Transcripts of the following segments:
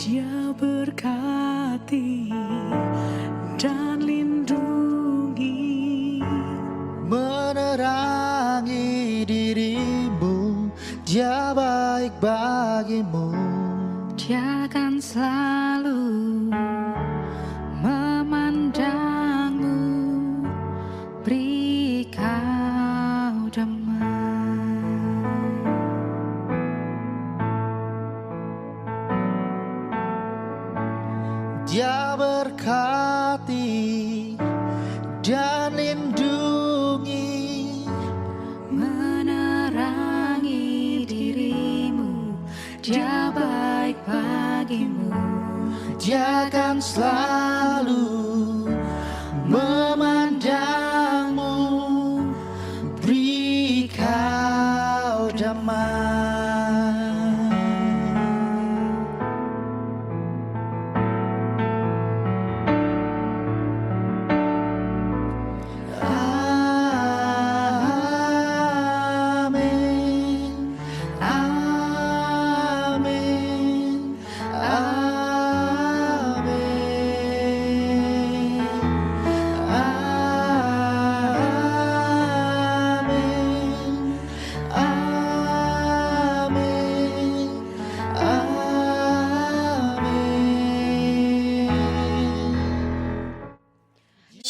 Dia berkati dan lindungi, menerangi dirimu, Dia baik bagimu. Dia akan selalu memandangmu, beri kau damai. Dia berkati dan lindungi, menerangi dirimu, Dia baik bagimu. Dia akan selalu memandangmu, beri kau damai.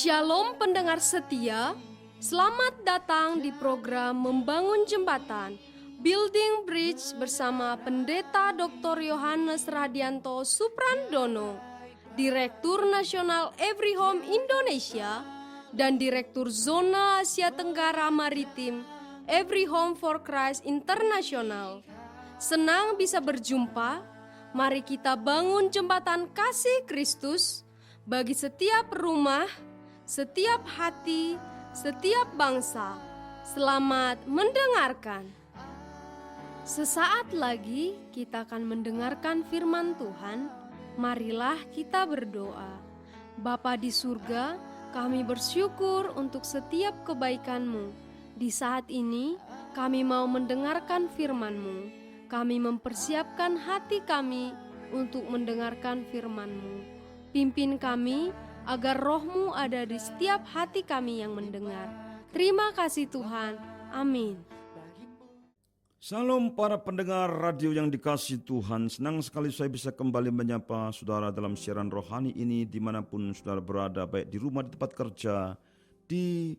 Shalom pendengar setia, selamat datang di program Membangun Jembatan Building Bridge bersama Pendeta Dr. Yohanes Radianto Suprandono, Direktur Nasional Every Home Indonesia dan Direktur Zona Asia Tenggara Maritim Every Home for Christ International. Senang bisa berjumpa, mari kita bangun jembatan kasih Kristus bagi setiap rumah, setiap hati, setiap bangsa. Selamat mendengarkan. Sesaat lagi kita akan mendengarkan firman Tuhan. Marilah kita berdoa. Bapa di surga, kami bersyukur untuk setiap kebaikan-Mu. Di saat ini kami mau mendengarkan firman-Mu. Kami mempersiapkan hati kami untuk mendengarkan firman-Mu. Pimpin kami agar Roh-Mu ada di setiap hati kami yang mendengar. Terima kasih Tuhan. Amin. Salam para pendengar radio yang dikasihi Tuhan. Senang sekali saya bisa kembali menyapa saudara dalam siaran rohani ini dimanapun saudara berada, baik di rumah, di tempat kerja, di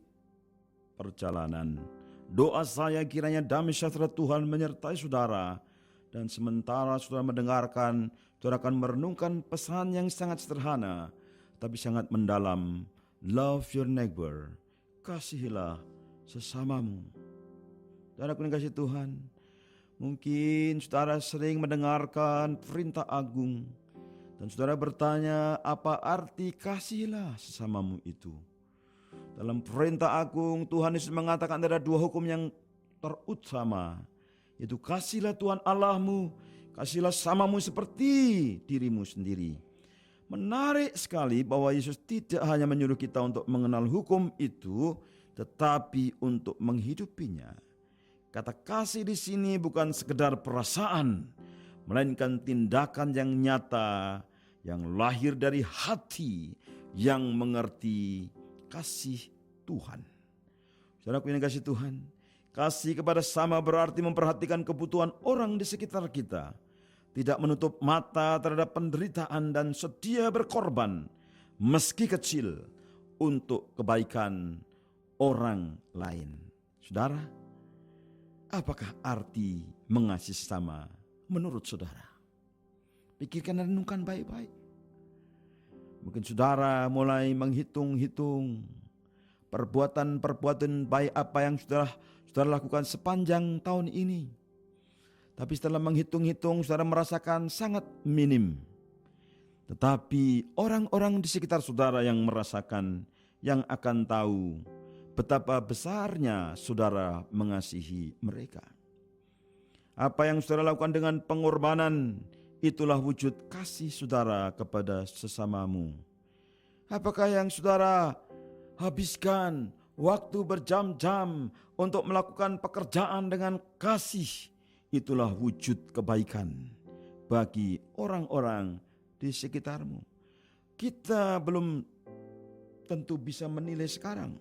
perjalanan. Doa saya kiranya damai sejahtera Tuhan menyertai saudara. Dan sementara saudara mendengarkan, saudara akan merenungkan pesan yang sangat sederhana tapi sangat mendalam. Love your neighbor. Kasihilah sesamamu. Saudara yang dikasihi Tuhan, mungkin saudara sering mendengarkan perintah agung dan saudara bertanya, apa arti kasihilah sesamamu itu? Dalam perintah agung Tuhan Yesus mengatakan ada dua hukum yang terutama, yaitu kasihilah Tuhan Allahmu, kasihilah sesamamu seperti dirimu sendiri. Menarik sekali bahwa Yesus tidak hanya menyuruh kita untuk mengenal hukum itu, tetapi untuk menghidupinya. Kata kasih di sini bukan sekedar perasaan, melainkan tindakan yang nyata, yang lahir dari hati, yang mengerti kasih Tuhan. Saudaraku yang kasih Tuhan, kasih kepada sesama berarti memperhatikan kebutuhan orang di sekitar kita. Tidak menutup mata terhadap penderitaan dan sedia berkorban, meski kecil, untuk kebaikan orang lain. Saudara, apakah arti mengasihi sesama menurut saudara? Pikirkan dan renungkan baik-baik. Mungkin saudara mulai menghitung-hitung perbuatan-perbuatan baik apa yang saudara lakukan sepanjang tahun ini. Tapi setelah menghitung-hitung, saudara merasakan sangat minim. Tetapi orang-orang di sekitar saudara yang merasakan, yang akan tahu betapa besarnya saudara mengasihi mereka. Apa yang saudara lakukan dengan pengorbanan, itulah wujud kasih saudara kepada sesamamu. Apakah yang saudara habiskan waktu berjam-jam untuk melakukan pekerjaan dengan kasih, itulah wujud kebaikan. bagi orang-orang di sekitarmu. Kita belum tentu bisa menilai sekarang,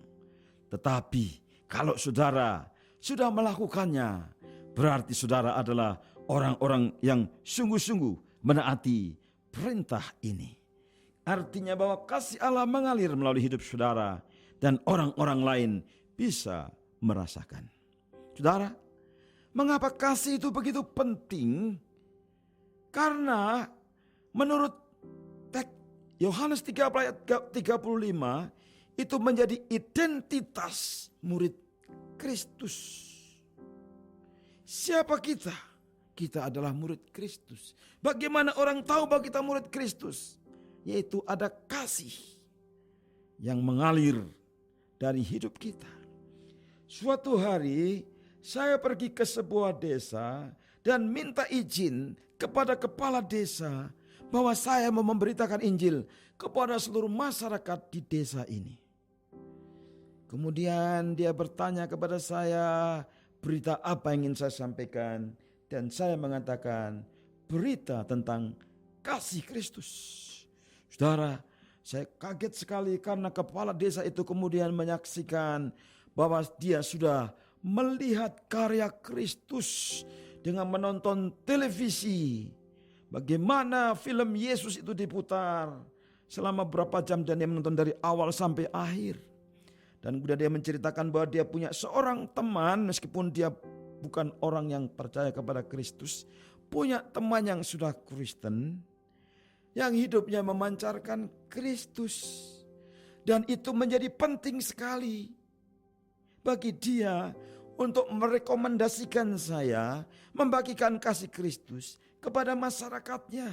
tetapi kalau saudara sudah melakukannya, berarti saudara adalah orang-orang yang sungguh-sungguh menaati perintah ini. Artinya bahwa kasih Allah mengalir melalui hidup saudara dan orang-orang lain bisa merasakan. Saudara, mengapa kasih itu begitu penting? Karena menurut teks Yohanes 3 ayat 35 itu menjadi identitas murid Kristus. Siapa kita? Kita adalah murid Kristus. Bagaimana orang tahu bahwa kita murid Kristus? Yaitu ada kasih yang mengalir dari hidup kita. Suatu hari saya pergi ke sebuah desa dan minta izin kepada kepala desa bahwa saya mau memberitakan Injil kepada seluruh masyarakat di desa ini. Kemudian dia bertanya kepada saya, berita apa yang ingin saya sampaikan? Dan saya mengatakan berita tentang kasih Kristus. Saudara, saya kaget sekali karena kepala desa itu kemudian menyaksikan bahwa dia sudah melihat karya Kristus dengan menonton televisi. Bagaimana film Yesus itu diputar selama berapa jam dan dia menonton dari awal sampai akhir. Dan kemudian dia menceritakan bahwa dia punya seorang teman meskipun dia bukan orang yang percaya kepada Kristus, punya teman yang sudah Kristen, yang hidupnya memancarkan Kristus. Dan itu menjadi penting sekali bagi dia untuk merekomendasikan saya membagikan kasih Kristus kepada masyarakatnya.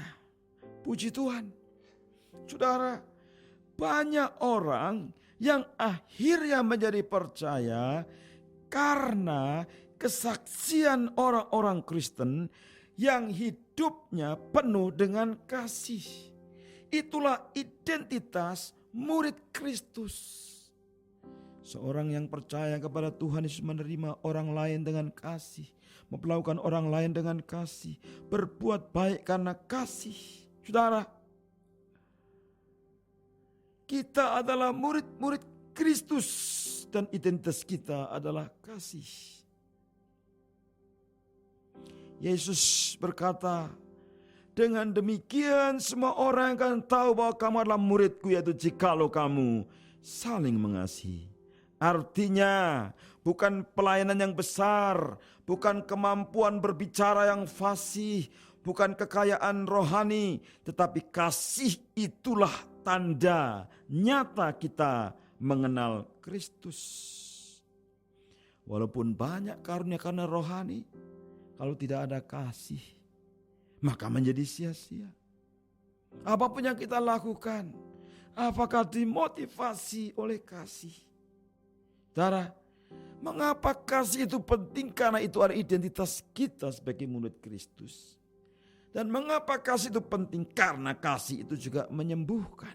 Puji Tuhan. Saudara, banyak orang yang akhirnya menjadi percaya karena kesaksian orang-orang Kristen yang hidupnya penuh dengan kasih. Itulah identitas murid Kristus. Seorang yang percaya kepada Tuhan Yesus menerima orang lain dengan kasih, memperlakukan orang lain dengan kasih, berbuat baik karena kasih. Saudara, kita adalah murid-murid Kristus dan identitas kita adalah kasih. Yesus berkata, dengan demikian semua orang akan tahu bahwa kamu adalah muridku, yaitu jikalau kamu saling mengasihi. Artinya bukan pelayanan yang besar, bukan kemampuan berbicara yang fasih, bukan kekayaan rohani, tetapi kasih itulah tanda nyata kita mengenal Kristus. Walaupun banyak karunia karena rohani, kalau tidak ada kasih, maka menjadi sia-sia. Apapun yang kita lakukan, apakah dimotivasi oleh kasih? Saudara, mengapa kasih itu penting? Karena itu adalah identitas kita sebagai murid Kristus. Dan mengapa kasih itu penting? Karena kasih itu juga menyembuhkan.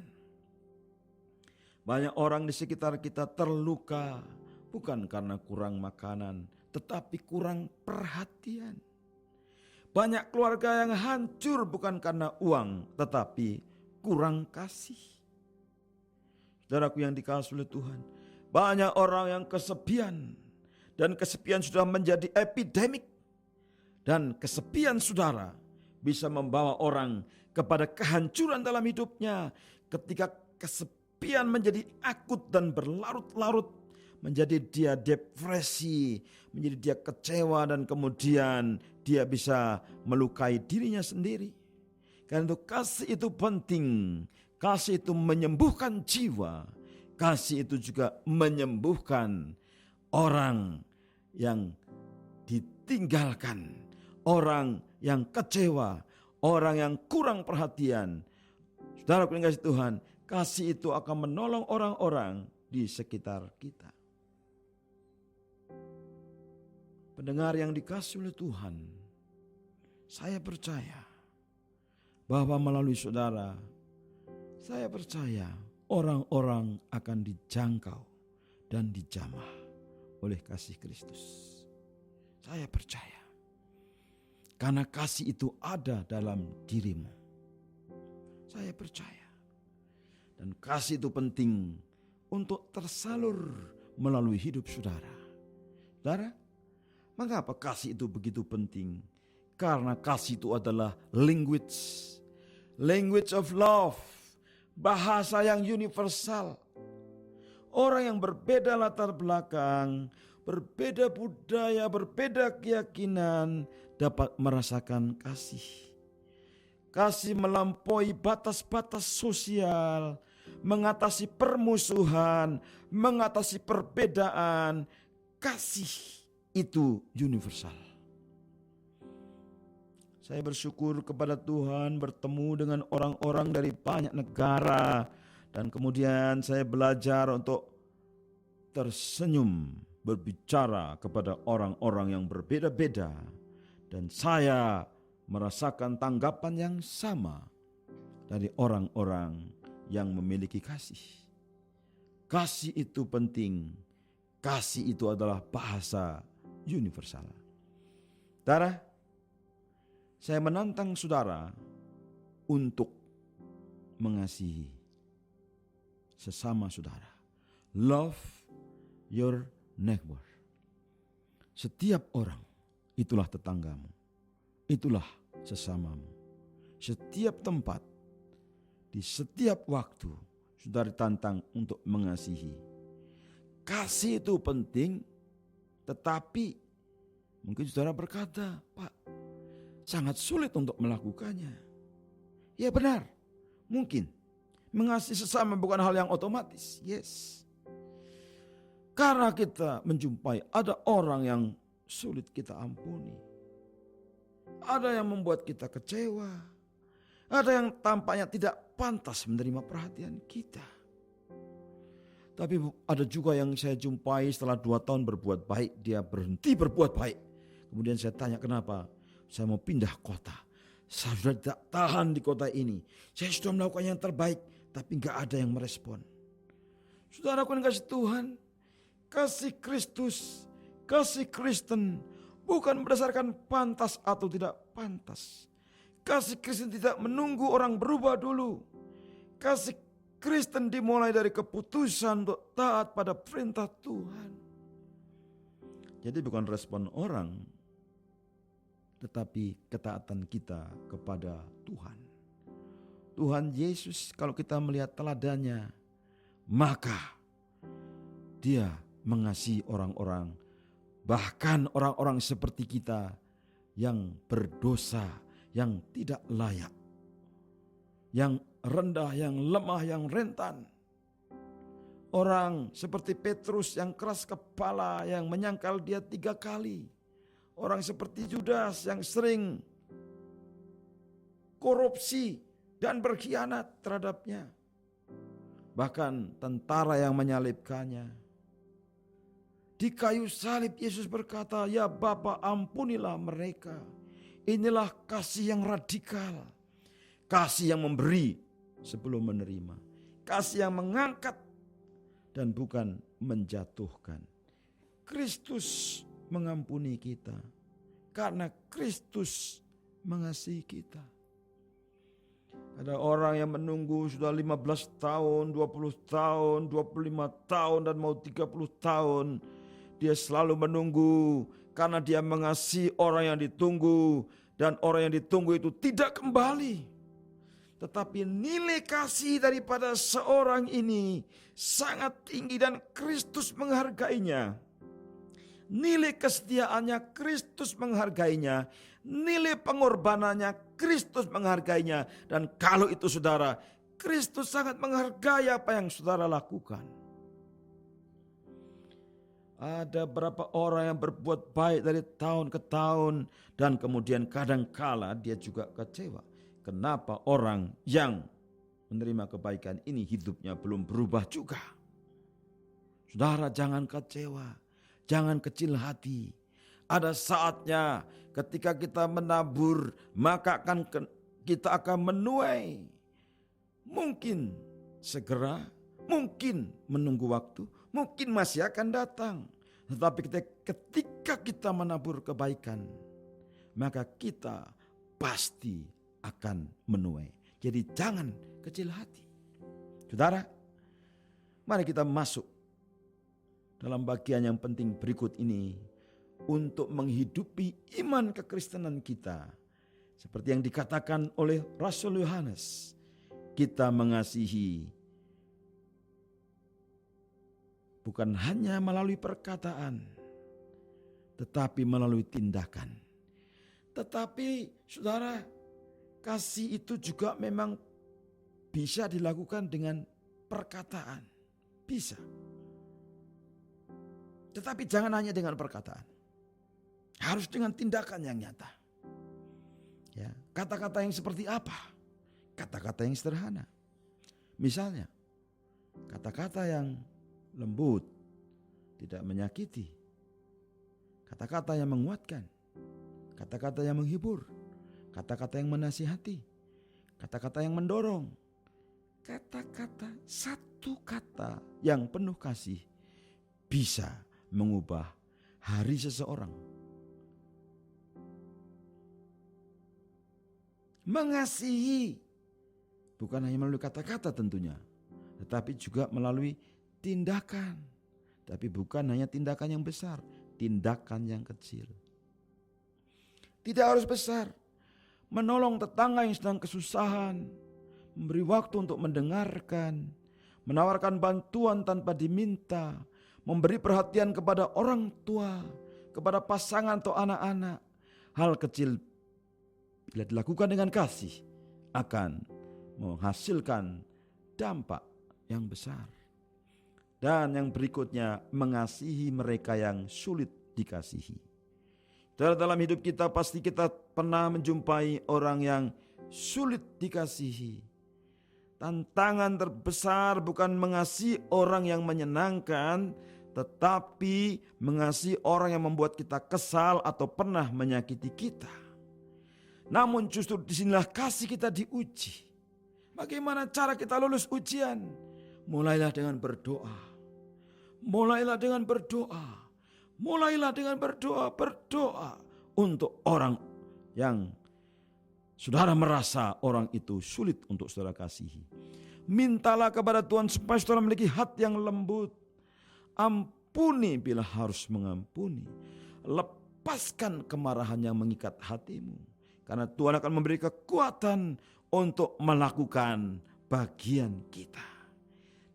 Banyak orang di sekitar kita terluka bukan karena kurang makanan, tetapi kurang perhatian. Banyak keluarga yang hancur bukan karena uang, tetapi kurang kasih. Saudaraku yang dikasihi oleh Tuhan, banyak orang yang kesepian, dan kesepian sudah menjadi epidemik. Dan kesepian saudara bisa membawa orang kepada kehancuran dalam hidupnya. Ketika kesepian menjadi akut dan berlarut-larut, menjadi dia depresi, menjadi dia kecewa, dan kemudian dia bisa melukai dirinya sendiri. Karena itu kasih itu penting. Kasih itu menyembuhkan jiwa. Kasih itu juga menyembuhkan orang yang ditinggalkan, orang yang kecewa, orang yang kurang perhatian. Saudara yang dikasihi Tuhan, kasih itu akan menolong orang-orang di sekitar kita. Pendengar yang dikasihi oleh Tuhan, saya percaya bahwa melalui saudara, saya percaya orang-orang akan dijangkau dan dijamah oleh kasih Kristus. Saya percaya. Karena kasih itu ada dalam dirimu. Saya percaya. Dan kasih itu penting untuk tersalur melalui hidup saudara. Saudara, mengapa kasih itu begitu penting? Karena kasih itu adalah language of love, bahasa yang universal. Orang yang berbeda latar belakang, berbeda budaya, berbeda keyakinan dapat merasakan kasih. Kasih melampaui batas-batas sosial, mengatasi permusuhan, mengatasi perbedaan. Kasih itu universal. Saya bersyukur kepada Tuhan bertemu dengan orang-orang dari banyak negara. Dan kemudian saya belajar untuk tersenyum berbicara kepada orang-orang yang berbeda-beda. Dan saya merasakan tanggapan yang sama dari orang-orang yang memiliki kasih. Kasih itu penting. Kasih itu adalah bahasa universal. Saudara, saya menantang saudara untuk mengasihi sesama saudara. Love your neighbor. Setiap orang itulah tetanggamu. Itulah sesamamu. Setiap tempat, di setiap waktu, saudara ditantang untuk mengasihi. Kasih itu penting, tetapi mungkin saudara berkata, Pak, sangat sulit untuk melakukannya. Ya benar, mungkin. Mengasihi sesama bukan hal yang otomatis, yes. Karena kita menjumpai ada orang yang sulit kita ampuni. Ada yang membuat kita kecewa. Ada yang tampaknya tidak pantas menerima perhatian kita. Tapi ada juga yang saya jumpai setelah 2 tahun berbuat baik, dia berhenti berbuat baik. Kemudian saya tanya kenapa? Saya mau pindah kota. Saya sudah tidak tahan di kota ini. Saya sudah melakukan yang terbaik, tapi gak ada yang merespon. Saudara, aku kasih Tuhan, kasih Kristus, kasih Kristen, bukan berdasarkan pantas atau tidak pantas. Kasih Kristen tidak menunggu orang berubah dulu. Kasih Kristen dimulai dari keputusan untuk taat pada perintah Tuhan. Jadi bukan respon orang, tetapi ketaatan kita kepada Tuhan. Tuhan Yesus kalau kita melihat teladannya, maka dia mengasihi orang-orang, bahkan orang-orang seperti kita yang berdosa, yang tidak layak, yang rendah, yang lemah, yang rentan. Orang seperti Petrus yang keras kepala, yang menyangkal dia 3 kali. Orang seperti Judas yang sering korupsi dan berkhianat terhadapnya. Bahkan tentara yang menyalibkannya. Di kayu salib Yesus berkata, ya Bapa, ampunilah mereka. Inilah kasih yang radikal. Kasih yang memberi sebelum menerima. Kasih yang mengangkat dan bukan menjatuhkan. Kristus mengampuni kita karena Kristus mengasihi kita. Ada orang yang menunggu sudah 15 tahun, 20 tahun, 25 tahun dan mau 30 tahun. Dia selalu menunggu karena dia mengasihi orang yang ditunggu. Dan orang yang ditunggu itu tidak kembali. Tetapi nilai kasih daripada seorang ini sangat tinggi dan Kristus menghargainya. Nilai kesetiaannya Kristus menghargainya. Nilai pengorbanannya Kristus menghargainya. Dan kalau itu saudara, Kristus sangat menghargai apa yang saudara lakukan. Ada berapa orang yang berbuat baik dari tahun ke tahun dan kemudian kadangkala dia juga kecewa. Kenapa orang yang menerima kebaikan ini hidupnya belum berubah juga? Saudara, jangan kecewa, jangan kecil hati. Ada saatnya ketika kita menabur, maka kita akan menuai. Mungkin segera, mungkin menunggu waktu, mungkin masih akan datang. Tetapi ketika kita menabur kebaikan, maka kita pasti akan menuai. Jadi jangan kecil hati. Saudara, mari kita masuk dalam bagian yang penting berikut ini untuk menghidupi iman kekristenan kita. Seperti yang dikatakan oleh Rasul Yohanes, kita mengasihi bukan hanya melalui perkataan, tetapi melalui tindakan. Tetapi saudara, kasih itu juga memang bisa dilakukan dengan perkataan. Bisa. Tetapi jangan hanya dengan perkataan. Harus dengan tindakan yang nyata. Ya, kata-kata yang seperti apa? Kata-kata yang sederhana. Misalnya, kata-kata yang lembut, tidak menyakiti. Kata-kata yang menguatkan. Kata-kata yang menghibur. Kata-kata yang menasihati. Kata-kata yang mendorong. Kata-kata, satu kata yang penuh kasih bisa mengubah hari seseorang. Mengasihi bukan hanya melalui kata-kata tentunya, tetapi juga melalui tindakan. Tapi bukan hanya tindakan yang besar, tindakan yang kecil. Tidak harus besar. Menolong tetangga yang sedang kesusahan, memberi waktu untuk mendengarkan, menawarkan bantuan tanpa diminta, memberi perhatian kepada orang tua, kepada pasangan atau anak-anak. Hal kecil bila dilakukan dengan kasih akan menghasilkan dampak yang besar. Dan yang berikutnya, mengasihi mereka yang sulit dikasihi. Dalam hidup kita pasti kita pernah menjumpai orang yang sulit dikasihi. Tantangan terbesar bukan mengasihi orang yang menyenangkan, tetapi mengasihi orang yang membuat kita kesal atau pernah menyakiti kita. Namun justru disinilah kasih kita diuji. Bagaimana cara kita lulus ujian? Mulailah dengan berdoa. Mulailah dengan berdoa. Mulailah dengan berdoa. Berdoa untuk orang yang saudara merasa orang itu sulit untuk saudara kasihi. Mintalah kepada Tuhan supaya saudara memiliki hati yang lembut. Ampuni bila harus mengampuni. Lepaskan kemarahan yang mengikat hatimu. Karena Tuhan akan memberi kekuatan untuk melakukan bagian kita.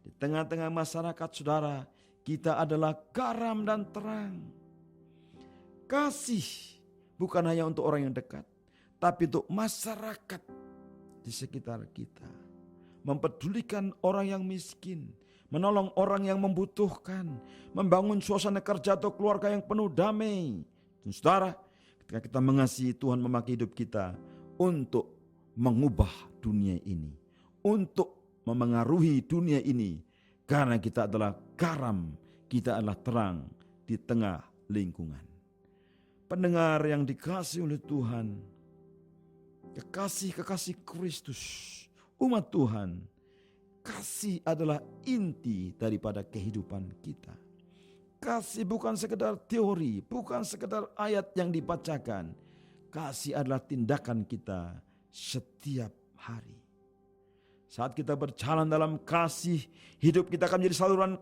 Di tengah-tengah masyarakat saudara, kita adalah garam dan terang. Kasih bukan hanya untuk orang yang dekat, tapi untuk masyarakat di sekitar kita. Mempedulikan orang yang miskin, menolong orang yang membutuhkan, membangun suasana kerja atau keluarga yang penuh damai. Dan saudara, ketika kita mengasihi, Tuhan memakai hidup kita untuk mengubah dunia ini, untuk memengaruhi dunia ini, karena kita adalah garam, kita adalah terang di tengah lingkungan. Pendengar yang dikasihi oleh Tuhan, kekasih-kekasih Kristus, umat Tuhan, kasih adalah inti daripada kehidupan kita. Kasih bukan sekedar teori, bukan sekedar ayat yang dibacakan. Kasih adalah tindakan kita setiap hari. Saat kita berjalan dalam kasih, hidup kita akan menjadi saluran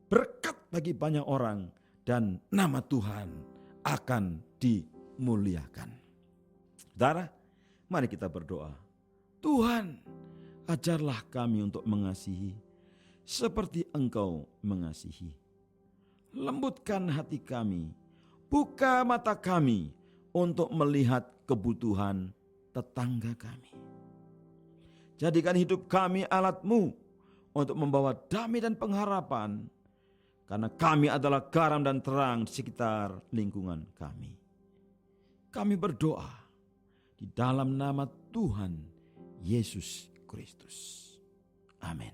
berkat bagi banyak orang. Dan nama Tuhan akan dimuliakan. Saudara, mari kita berdoa. Tuhan, ajarlah kami untuk mengasihi seperti Engkau mengasihi. Lembutkan hati kami, buka mata kami untuk melihat kebutuhan tetangga kami. Jadikan hidup kami alat-Mu untuk membawa damai dan pengharapan, karena kami adalah garam dan terang di sekitar lingkungan kami. Kami berdoa di dalam nama Tuhan Yesus Kristus. Amin.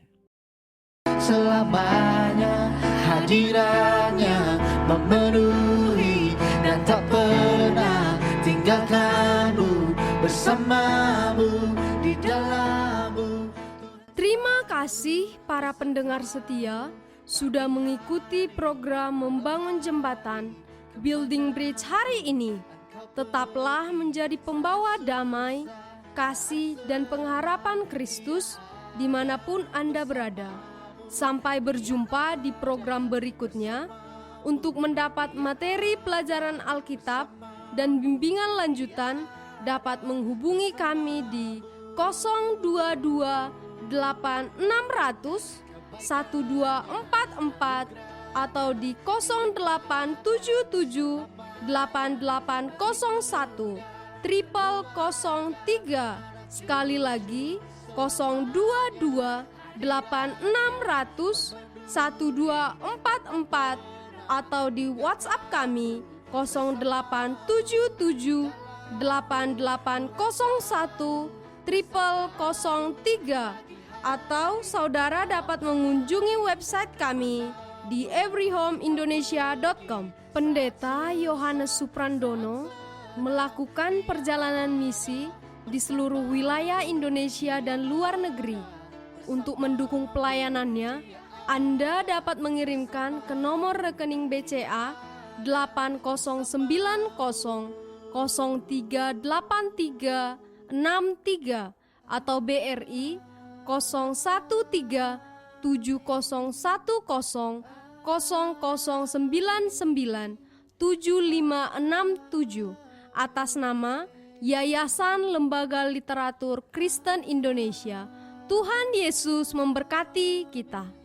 Selamanya hadirannya memenuhi dan tak pernah tinggalkanmu, bersamamu di dalammu. Terima kasih para pendengar setia sudah mengikuti program Membangun Jembatan Building Bridge hari ini. tetaplah menjadi pembawa damai, kasih, dan pengharapan Kristus dimanapun Anda berada. Sampai berjumpa di program berikutnya. Untuk mendapat materi pelajaran Alkitab dan bimbingan lanjutan, dapat menghubungi kami di 022 8600 1244 atau di 0877 8801 0003. Sekali lagi 022 8600 1244 atau di WhatsApp kami 0877 8801 0003. Atau saudara dapat mengunjungi website kami di everyhomeindonesia.com. Pendeta Yohanes Suprandono melakukan perjalanan misi di seluruh wilayah Indonesia dan luar negeri. Untuk mendukung pelayanannya, Anda dapat mengirimkan ke nomor rekening BCA 8090 038363 atau BRI 013 7010 0099 7567 atas nama Yayasan Lembaga Literatur Kristen Indonesia. Tuhan Yesus memberkati kita.